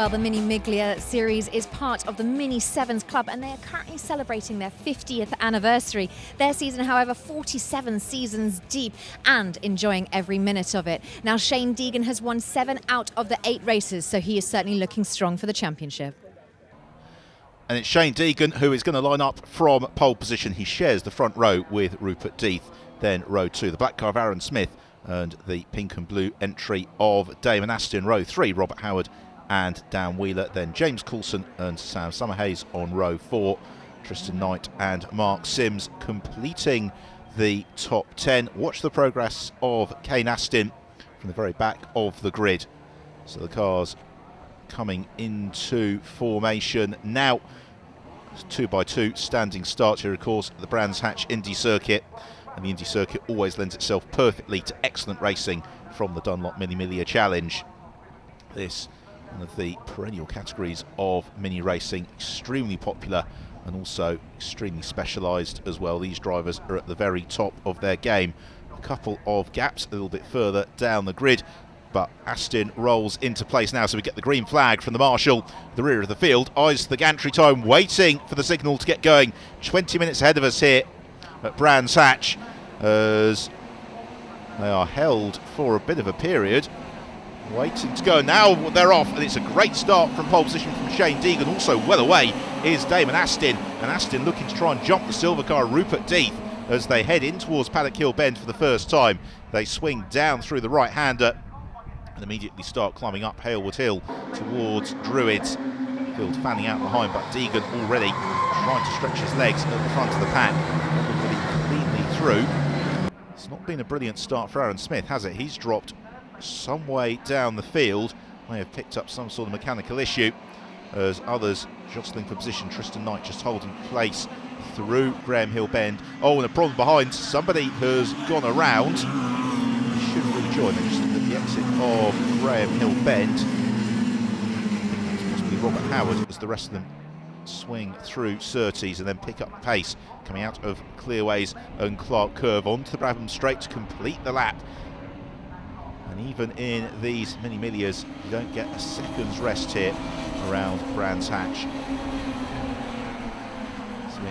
Well, the Mini Miglia series is part of the Mini Sevens Club, and they are currently celebrating their 50th anniversary. Their season, however, 47 seasons deep and enjoying every minute of it. Now, Shane Deegan has won 7 out of the 8 races, so he is certainly looking strong for the championship. And it's Shane Deegan who is going to line up from pole position. He shares the front row with Rupert Death. Then row 2, the black car of Aaron Smith, and the pink and blue entry of Damon Aston. Row 3, Robert Howard and Dan Wheeler. Then James Coulson and Sam Summerhays on row 4. Tristan Knight and Mark Sims completing the top 10. Watch the progress of Kane Aston from the very back of the grid. So the cars coming into formation now. 2x2 standing start here, of course, at the Brands Hatch Indy Circuit. And the Indy Circuit always lends itself perfectly to excellent racing from the Dunlop Mini Miglia Challenge. This, one of the perennial categories of mini racing, extremely popular and also extremely specialised as well. These drivers are at the very top of their game. A couple of gaps a little bit further down the grid, but Aston rolls into place now, so we get the green flag from the marshal, the rear of the field. Eyes the gantry time, waiting for the signal to get going. 20 minutes ahead of us here at Brands Hatch, as they are held for a bit of a period, waiting to go. Now they're off, and it's a great start from pole position from Shane Deegan. Also well away is Damon Aston, and Aston looking to try and jump the silver car Rupert Death as they head in towards Paddock Hill Bend for the first time. They swing down through the right-hander and immediately start climbing up Halewood Hill towards Druids. Field fanning out behind, but Deegan already trying to stretch his legs at the front of the pack, already cleanly through. It's not been a brilliant start for Aaron Smith, has it? He's dropped some way down the field, may have picked up some sort of mechanical issue, as others jostling for position. Tristan Knight just holding place through Graham Hill Bend. Oh, and a problem behind. Somebody has gone around. He should rejoin. They're just at the exit of Graham Hill Bend. Possibly Robert Howard, as the rest of them swing through Surtees and then pick up pace, coming out of Clearways and Clark Curve onto the Brabham Straight to complete the lap. And even in these Mini Miglias, you don't get a second's rest here around Brands Hatch. So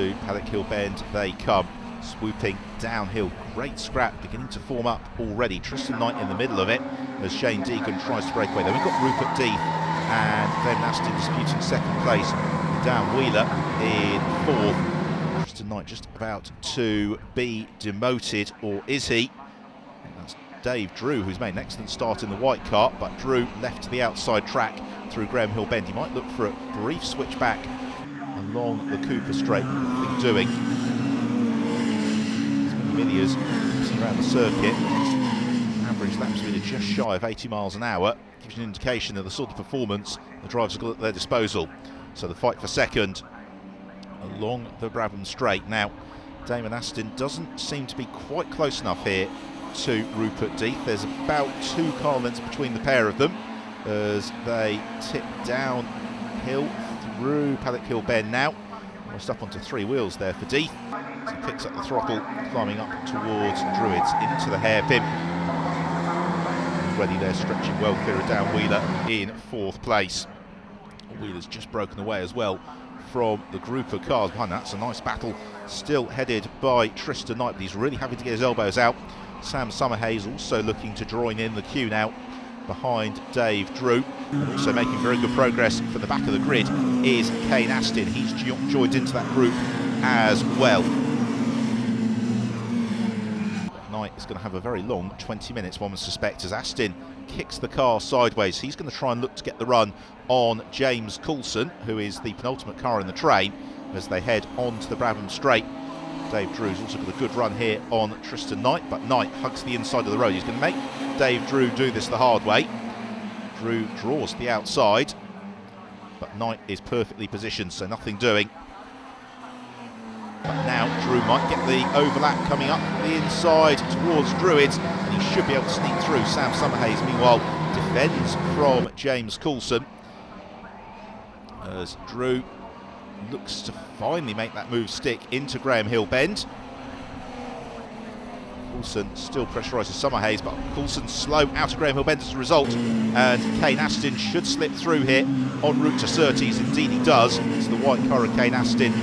into Paddock Hill Bend they come, swooping downhill. Great scrap beginning to form up already. Tristan Knight in the middle of it as Shane Deegan tries to break away. Then we've got Rupert Death and Damon Aston disputing second place. Dan Wheeler in 4th. Tristan Knight just about to be demoted, or is he? That's Dave Drew, who's made an excellent start in the white car, but Drew left to the outside track through Graham Hill Bend. He might look for a brief switch back along the Cooper Straight. Nothing doing. Miglias around the circuit. Average lap speed of just shy of 80 miles an hour. Gives you an indication of the sort of performance the drivers have got at their disposal. So the fight for second along the Brabham Straight. Now, Damon Aston doesn't seem to be quite close enough here to Rupert Death. There's about 2 car lengths between the pair of them as they tip downhill through Paddock Hill Bend now. Almost up onto 3 wheels there for Death. As he picks up the throttle, climbing up towards Druids into the hairpin. Already they're stretching well clear of Dan Wheeler in 4th place. Wheeler's just broken away as well from the group of cars behind that. It's a nice battle, still headed by Tristan Knight, but he's really having to get his elbows out. Sam Summerhays also looking to join in the queue now behind Dave Drew, and also making very good progress for the back of the grid is Kane Aston. He's joined into that group as well. Knight is going to have a very long 20 minutes, one would suspect, as Aston kicks the car sideways. He's going to try and look to get the run on James Coulson, who is the penultimate car in the train, as they head on to the Brabham Straight. Dave Drew's also got a good run here on Tristan Knight, but Knight hugs the inside of the road. He's going to make Dave Drew do this the hard way. Drew draws the outside, but Knight is perfectly positioned, so nothing doing. But now Drew might get the overlap coming up the inside towards Druids, and he should be able to sneak through. Sam Summerhays, meanwhile, defends from James Coulson as Drew looks to finally make that move stick into Graham Hill Bend. Coulson still pressurises Summerhays, but Coulson's slow out of Graham Hill Bend as a result, and Kane Aston should slip through here en route to Surtees. Indeed he does. It's the white car of Kane Aston,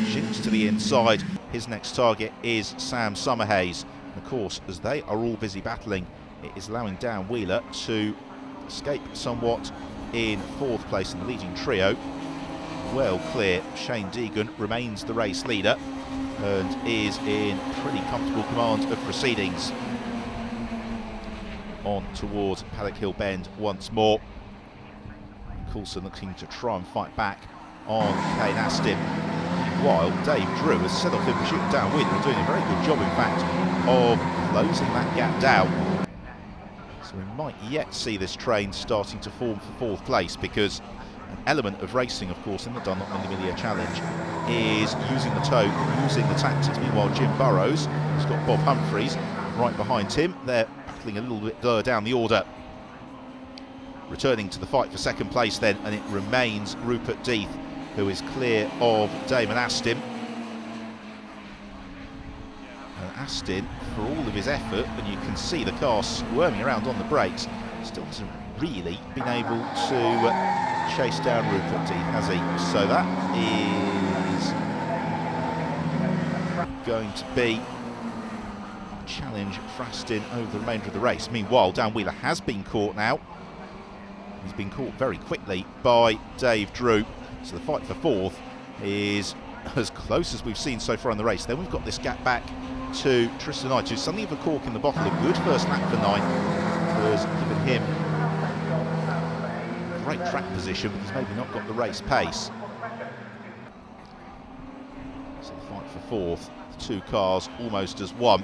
shifts to the inside. His next target is Sam Summerhays. And of course, as they are all busy battling, it is allowing Dan Wheeler to escape somewhat in fourth place in the leading trio. Well clear. Shane Deegan remains the race leader and is in pretty comfortable command of proceedings. On towards Paddock Hill Bend once more. Coulson looking to try and fight back on Kane Aston, while Dave Drew has set off in pursuit of Dan Wheeler and doing a very good job, in fact, of closing that gap down. So we might yet see this train starting to form for fourth place, because an element of racing, of course, in the Dunlop Mini Challenge is using the toe, using the tactics. Meanwhile, Jim Burrows has got Bob Humphries right behind him. They're battling a little bit lower down the order. Returning to the fight for second place then, and it remains Rupert Death, who is clear of Damon Aston. And Aston, for all of his effort, and you can see the car squirming around on the brakes, still hasn't really been able to chase down Rupert Death, has he? So that is going to be a challenge for Aston over the remainder of the race. Meanwhile, Dan Wheeler has been caught now. He's been caught very quickly by Dave Drew. So the fight for fourth is as close as we've seen so far in the race. Then we've got this gap back to Tristan Knight, who's suddenly with a cork in the bottle. A good first lap for Knight has given him great track position, but he's maybe not got the race pace. So the fight for fourth, the two cars almost as one,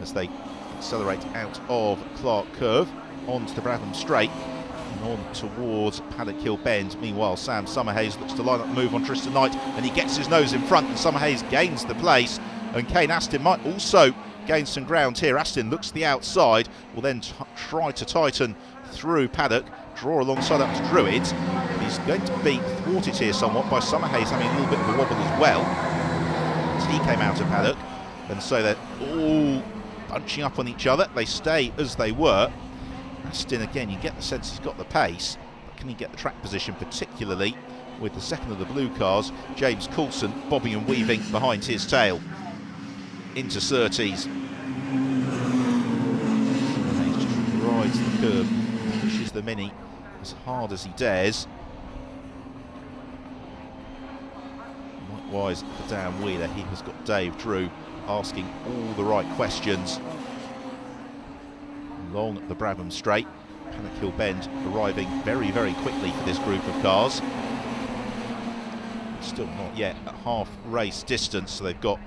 as they accelerate out of Clark Curve onto the Bradham Straight and on towards Paddock Hill Bend. Meanwhile, Sam Summerhays looks to line up the move on Tristan Knight, and he gets his nose in front, and Summerhays gains the place, and Kane Aston might also gain some ground here. Aston looks to the outside, will then try to tighten through Paddock, draw alongside up to Druids. He's going to be thwarted here somewhat by Summerhays having a little bit of a wobble as well, as he came out of Paddock, and so they're all bunching up on each other. They stay as they were. Aston, again, you get the sense he's got the pace, but can he get the track position, particularly with the second of the blue cars, James Coulson, bobbing and weaving behind his tail into Surtees. He just rides the curb, pushes the Mini as hard as he dares. Likewise for Dan Wheeler, he has got Dave Drew asking all the right questions. Along the Bradham Straight, Paddock Hill Bend arriving very, very quickly for this group of cars. Still not yet at half race distance, so they've got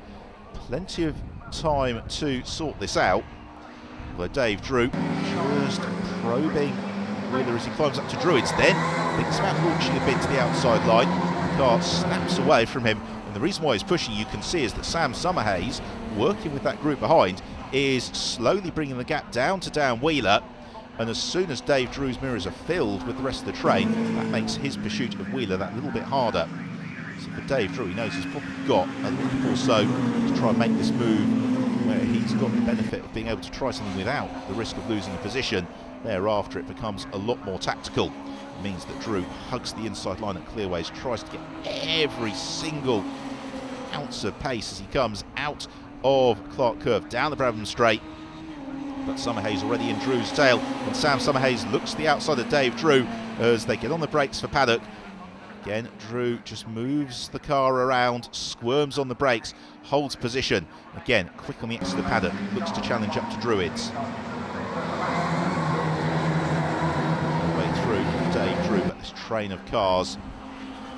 plenty of time to sort this out. Although Dave Drew just probing Wheeler as he climbs up to Druids, then thinks about launching a bit to the outside line. The car snaps away from him, and the reason why he's pushing, you can see, is that Sam Summerhays, working with that group behind, is slowly bringing the gap down to Dan Wheeler, and as soon as Dave Drew's mirrors are filled with the rest of the train, that makes his pursuit of Wheeler that little bit harder. So for Dave Drew, he knows he's probably got a little or so to try and make this move where he's got the benefit of being able to try something without the risk of losing a position. Thereafter it becomes a lot more tactical. It means that Drew hugs the inside line at clearways, tries to get every single ounce of pace as he comes out of Clark Curve down the Bradham Straight, but Summerhays already in Drew's tail, and Sam Summerhays looks to the outside of Dave Drew as they get on the brakes for Paddock. Again, Drew just moves the car around, squirms on the brakes, holds position. Again, quick on the exit of Paddock, looks to challenge up to Druids. All the way through Dave Drew, but this train of cars,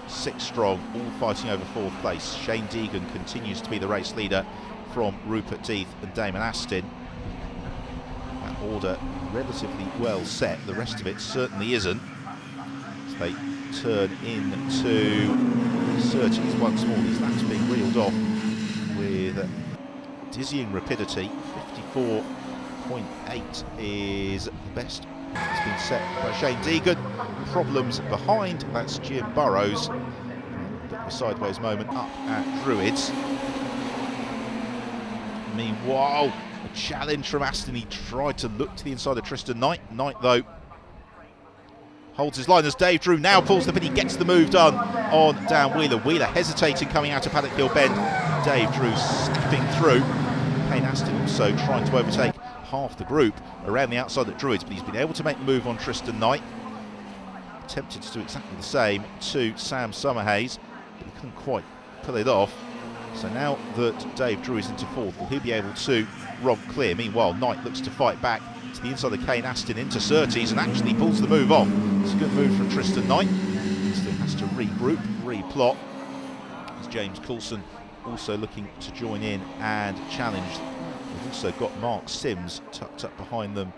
6 strong, all fighting over fourth place. Shane Deegan continues to be the race leader from Rupert Death and Damon Aston. That order relatively well set, the rest of it certainly isn't. As they turn into Surtees once more, these laps being reeled off with dizzying rapidity. 54.8 is the best that's been set by Shane Deegan. Problems behind, that's Jim Burrows. A bit of a sideways moment up at Druids. Meanwhile, a challenge from Aston. He tried to look to the inside of Tristan Knight. Knight, though, holds his line as Dave Drew now pulls the pin. He gets the move done on Dan Wheeler. Wheeler hesitating coming out of Paddock Hill Bend. Dave Drew snapping through. Kane Aston also trying to overtake half the group around the outside of Druids, but he's been able to make the move on Tristan Knight. Attempted to do exactly the same to Sam Summerhays, but he couldn't quite pull it off. So now that Dave Drew is into fourth, will he be able to romp clear? Meanwhile, Knight looks to fight back to the inside of Kane Aston into Surtees and actually pulls the move off. It's a good move from Tristan Knight. Still has to regroup, replot. As James Coulson also looking to join in and challenge. They've also got Mark Sims tucked up behind them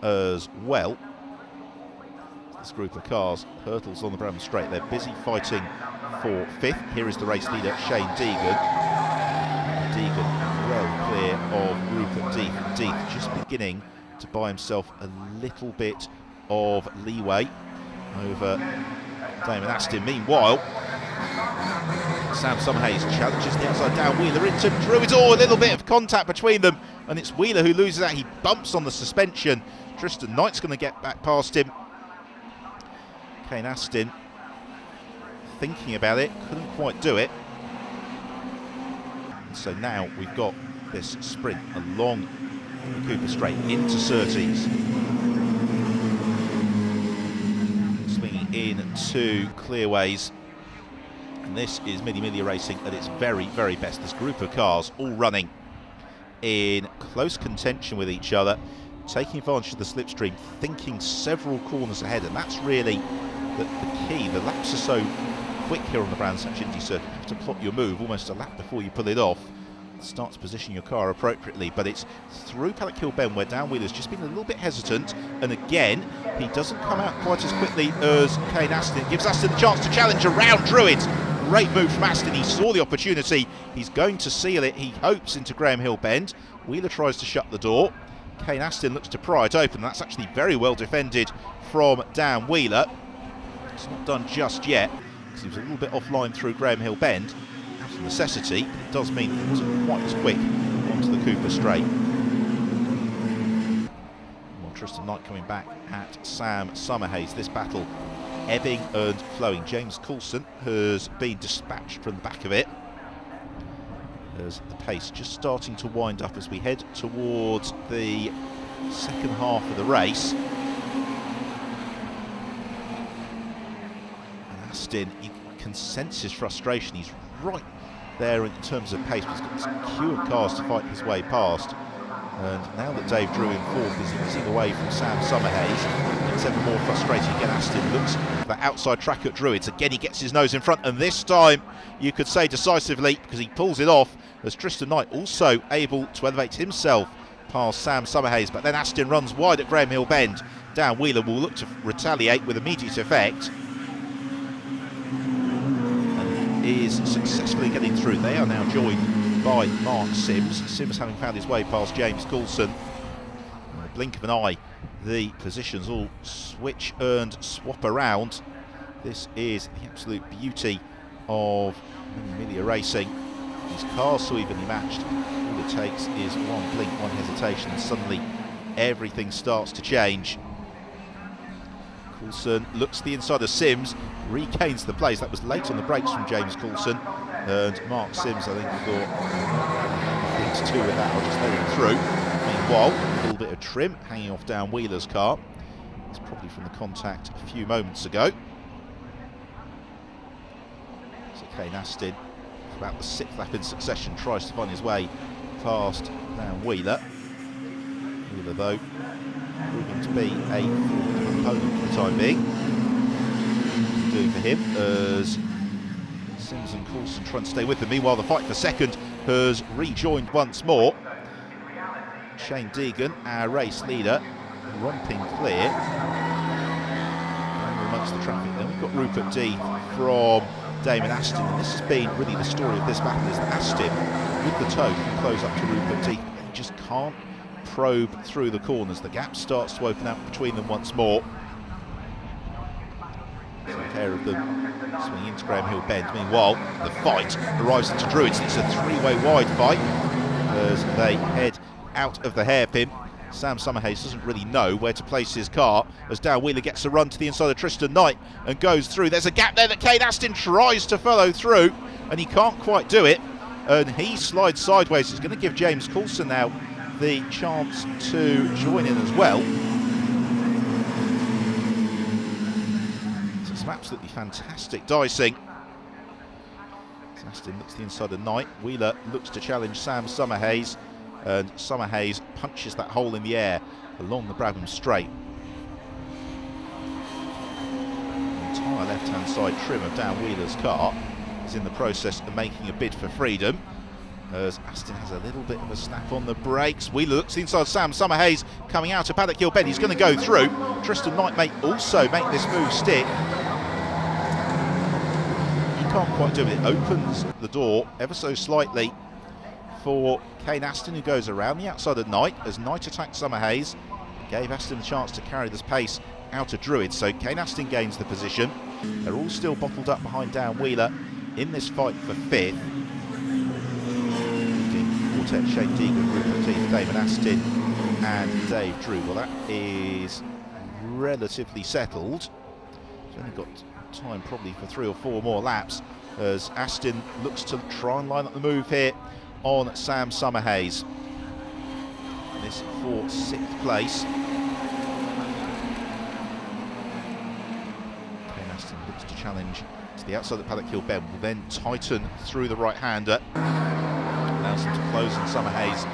as well. This group of cars hurtles on the Bramham Straight. They're busy fighting for fifth. Here is the race leader, Shane Deegan. Deegan well clear of Rupert Death. Death just beginning to buy himself a little bit of leeway over Damon Aston. Meanwhile, Sam Summerhays challenges the outside down. Wheeler into Druids. Oh, a little bit of contact between them, and it's Wheeler who loses out. He bumps on the suspension. Tristan Knight's going to get back past him. Kane Aston thinking about it, couldn't quite do it. And so now we've got this sprint along the Cooper Straight into Surtees. Swinging in to Clearways. And this is Miglia Racing at its very, very best. This group of cars all running in close contention with each other, taking advantage of the slipstream, thinking several corners ahead, and that's really the key. The laps are so quick here on the Brands Hatch Indy circuit. You have to plot your move almost a lap before you pull it off. Start to position your car appropriately, but it's through Paddock Hill Bend where Dan Wheeler's just been a little bit hesitant, and again he doesn't come out quite as quickly as Kane Aston. It gives Aston the chance to challenge around Druids. Great move from Aston. He saw the opportunity. He's going to seal it, he hopes, into Graham Hill Bend. Wheeler tries to shut the door. Kane Aston looks to pry it open. That's actually very well defended from Dan Wheeler. It's not done just yet because he was a little bit offline through Graham Hill Bend. Out of necessity, but it does mean it wasn't quite as quick onto the Cooper Straight. Well, Tristan Knight coming back at Sam Summerhays. This battle ebbing and flowing. James Coulson has been dispatched from the back of it as the pace just starting to wind up as we head towards the second half of the race. And Aston, you can sense his frustration. He's right there in terms of pace, but he's got this queue of cars to fight his way past. And now that Dave Drew in fourth is easing away from Sam Summerhays, it's ever more frustrating. Again, Aston looks for that outside track at Druids. Again, he gets his nose in front, and this time you could say decisively, because he pulls it off, as Tristan Knight also able to elevate himself past Sam Summerhays. But then Aston runs wide at Graham Hill Bend. Dan Wheeler will look to retaliate with immediate effect, and is successfully getting through. They are now joined by Mark Sims. Sims having found his way past James Coulson. In the blink of an eye, the positions all switch and swap around. This is the absolute beauty of Miglia Racing. These cars so evenly matched. All it takes is one blink, one hesitation, and suddenly everything starts to change. Coulson looks to the inside of Sims, regains the place. That was late on the brakes from James Coulson, and Mark Sims, I think, thought things too with that. I'll just let him through. Meanwhile, a little bit of trim hanging off Dan Wheeler's car. It's probably from the contact a few moments ago. So Kane Aston, for about the sixth lap in succession, tries to find his way past Dan Wheeler. Wheeler, though, proving to be a opponent for the time being. Do for him as Sims and Coulson trying to stay with them. Meanwhile, the fight for second has rejoined once more. Shane Deegan, our race leader, romping clear amongst the traffic. Then we've got Rupert Death from Damon Aston, and this has been really the story of this battle, is that Aston, with the toe, can close up to Rupert Death, but he just can't probe through the corners. The gap starts to open up between them once more. So a pair of them swing into Graham Hill Bend. Meanwhile, the fight arrives into Druids. It's a three-way wide fight as they head out of the hairpin. Sam Summerhays doesn't really know where to place his car as Dan Wheeler gets a run to the inside of Tristan Knight and goes through. There's a gap there that Kane Aston tries to follow through, and he can't quite do it, and he slides sideways. It's going to give James Coulson now the chance to join in as well. So some absolutely fantastic dicing. Aston looks to the inside of Knight. Wheeler looks to challenge Sam Summerhays, and Summerhays punches that hole in the air along the Brabham Straight. The entire left-hand side trim of Dan Wheeler's car is in the process of making a bid for freedom, as Aston has a little bit of a snap on the brakes. Wheeler looks inside Sam Summerhays coming out of Paddock Hill Bend. He's going to go through. Tristan Knight may also make this move stick. He can't quite do it. It opens the door ever so slightly for Kane Aston, who goes around the outside of Knight as Knight attacks Summerhays. Gave Aston the chance to carry this pace out of Druid, so Kane Aston gains the position. They're all still bottled up behind Dan Wheeler in this fight for fifth. Quartet, Shane Deegan, Rupert Teeth, Damon Aston and Dave Drew. Well, that is relatively settled. He's only got time probably for 3 or 4 more laps as Aston looks to try and line up the move here on Sam Summerhays. This for 6th place. Kane Aston looks to challenge to the outside of Paddock Hill Bend, will then tighten through the right-hander. Allows them to close on Summerhays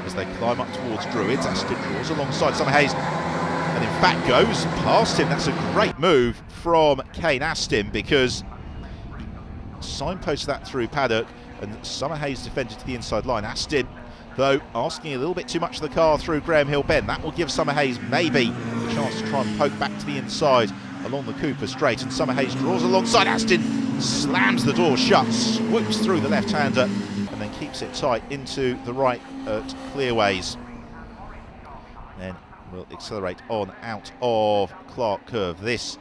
as they climb up towards Druids. Aston draws alongside Summerhays and in fact goes past him. That's a great move from Kane Aston, because he signposted that through paddock and Summerhays defended to the inside line. Aston, though, asking a little bit too much of the car through Graham Hill Bend. That will give Summerhays maybe the chance to try and poke back to the inside along the Cooper Straight, and Summerhays draws alongside Aston, slams the door shut, swoops through the left-hander and then keeps it tight into the right at Clearways. Then we'll accelerate on out of Clark Curve. This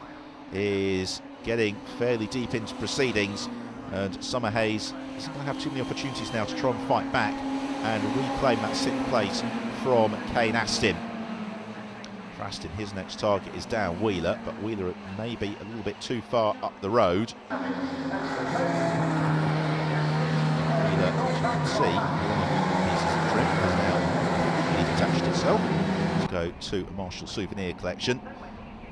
is getting fairly deep into proceedings, and Summerhays isn't going to have too many opportunities now to try and fight back and reclaim that 6th place from Kane Aston. For Aston, his next target is Dan Wheeler, but Wheeler may be a little bit too far up the road. Wheeler, as you can see, one of the pieces of trim has now detached itself to go to a Marshall souvenir collection.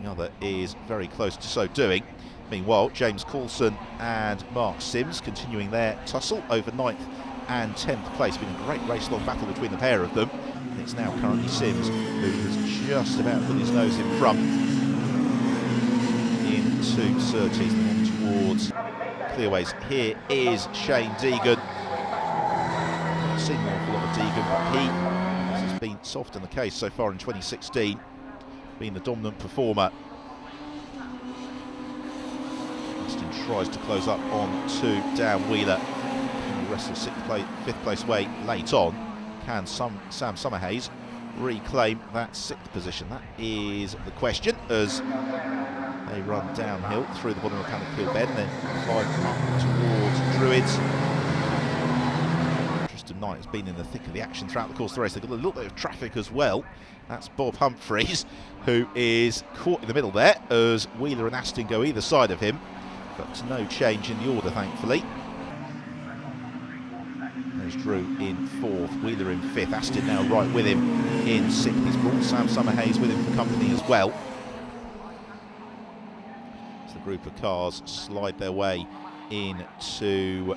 The other is very close to so doing. Meanwhile, James Coulson and Mark Sims continuing their tussle over 9th and 10th place. Been a great race-long battle between the pair of them. And it's now currently Sims who has just about put his nose in front into Surtees and towards Clearways. Here is Shane Deegan. I've seen an awful lot of Deegan, but he has been soft in the case so far in 2016, being the dominant performer. Tries to close up on to Dan Wheeler. Can the rest of 5th place way late on? Can Sam Summerhays reclaim that 6th position? That is the question, as they run downhill through the bottom of Paddock Hill Bend, then climb up towards Druids. Tristan Knight has been in the thick of the action throughout the course of the race. They've got a little bit of traffic as well. That's Bob Humphreys, who is caught in the middle there as Wheeler and Aston go either side of him. But no change in the order, thankfully. There's Drew in 4th, Wheeler in 5th, Aston now right with him in 6th. He's brought Sam Summerhays with him for company as well. As the group of cars slide their way into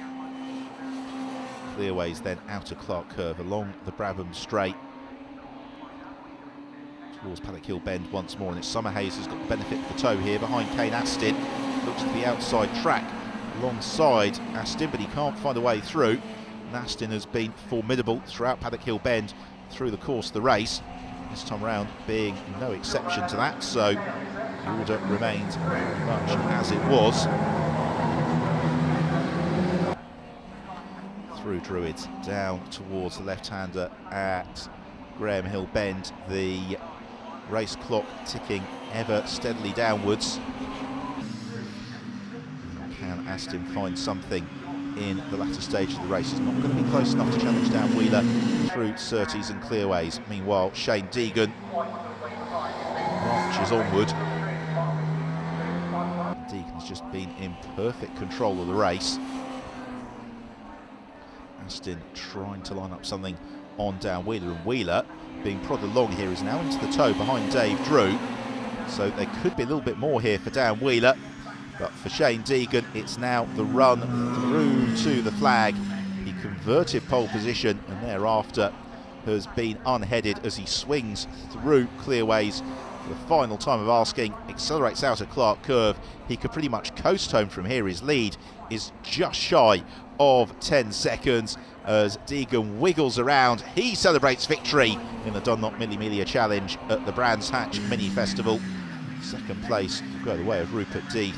Clearways, then out of Clark Curve along the Brabham Straight towards Paddock Hill Bend once more, and it's Summerhays who's got the benefit of the tow here behind Kane Aston. Looks to the outside track alongside Aston, but he can't find a way through. And Aston has been formidable throughout Paddock Hill Bend through the course of the race, this time round being no exception to that, so the order remains very much as it was. Through Druids, down towards the left-hander at Graham Hill Bend, the race clock ticking ever steadily downwards. Can Aston find something in the latter stage of the race. He's not going to be close enough to challenge down Wheeler through Surtees and Clearways. Meanwhile, Shane Deegan marches onward. Deegan's just been in perfect control of the race. Aston trying to line up something on down Wheeler, and Wheeler being prodded along here is now into the toe behind Dave Drew. So there could be a little bit more here for Dan Wheeler, but for Shane Deegan it's now the run through to the flag. He converted pole position and thereafter has been unheaded as he swings through Clearways for the final time of asking, accelerates out of Clark Curve. He could pretty much coast home from here. His lead is just shy of 10 seconds as Deegan wiggles around. He celebrates victory in the Dunlop Miglia Challenge at the Brands Hatch Mini Festival. Second place will go the way of Rupert Death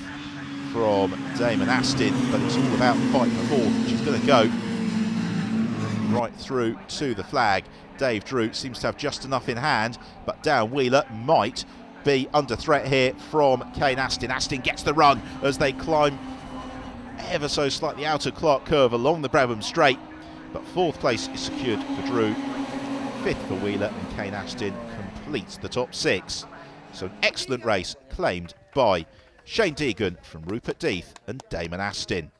from Damon Aston, but it's all about fight for fourth, which is going to go right through to the flag. Dave Drew seems to have just enough in hand, but Dan Wheeler might be under threat here from Kane Aston. Aston gets the run as they climb ever so slightly out of Clark Curve along the Brabham Straight, but fourth place is secured for Drew, fifth for Wheeler, and Kane Aston completes the top six. So an excellent race claimed by Shane Deegan from Rupert Death and Damon Aston.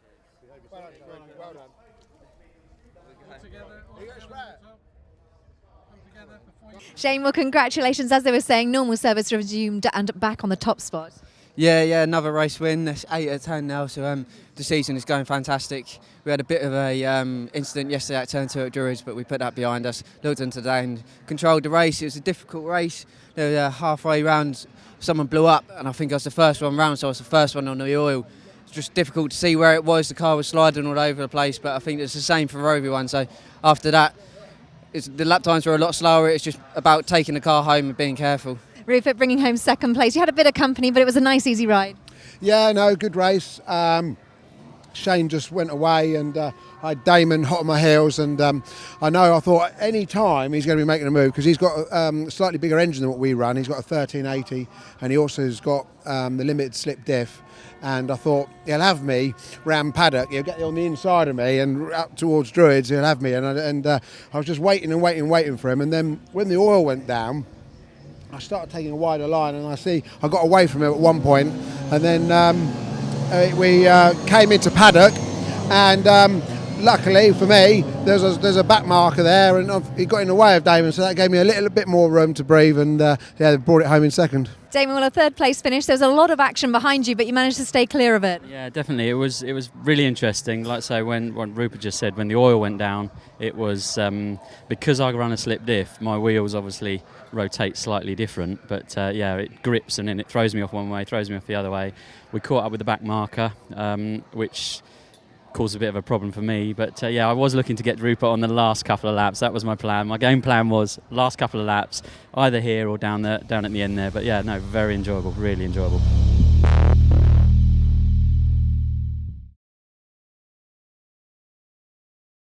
Shane, well, congratulations. As they were saying, normal service resumed and back on the top spot. Yeah, another race win. That's 8 out of 10 now, so the season is going fantastic. We had a bit of a incident yesterday at turn 2 at Druids, but we put that behind us. Looked into today and controlled the race. It was a difficult race. There was halfway round, someone blew up, and I think I was the first one round, so I was the first one on the oil. It's just difficult to see where it was. The car was sliding all over the place, but I think it's the same for everyone. So after that, the lap times were a lot slower. It's just about taking the car home and being careful. Rupert bringing home second place. You had a bit of company, but it was a nice, easy ride. Yeah, no, good race. Shane just went away and I had Damon hot on my heels, and I thought any time he's going to be making a move because he's got a slightly bigger engine than what we run. He's got a 1380 and he also has got the limited slip diff, and I thought he'll have me round paddock, he'll get on the inside of me and up towards Druids he'll have me, and I was just waiting for him, and then when the oil went down I started taking a wider line, and I got away from him at one point, and then we came into paddock, and luckily for me there's a back marker there, and he got in the way of Damon, so that gave me a little bit more room to breathe, and they brought it home in second. Damon, well, a third place finish. There's a lot of action behind you, but you managed to stay clear of it. Yeah, definitely. It was really interesting. Like I say, when Rupert just said, when the oil went down, it was because I run a slip diff, my wheels obviously rotate slightly different, but it grips and then it throws me off one way, throws me off the other way. We caught up with the back marker, which caused a bit of a problem for me, but I was looking to get Rupert on the last couple of laps. That was my plan. My game plan was last couple of laps, either here or down at the end there, but very enjoyable, really enjoyable.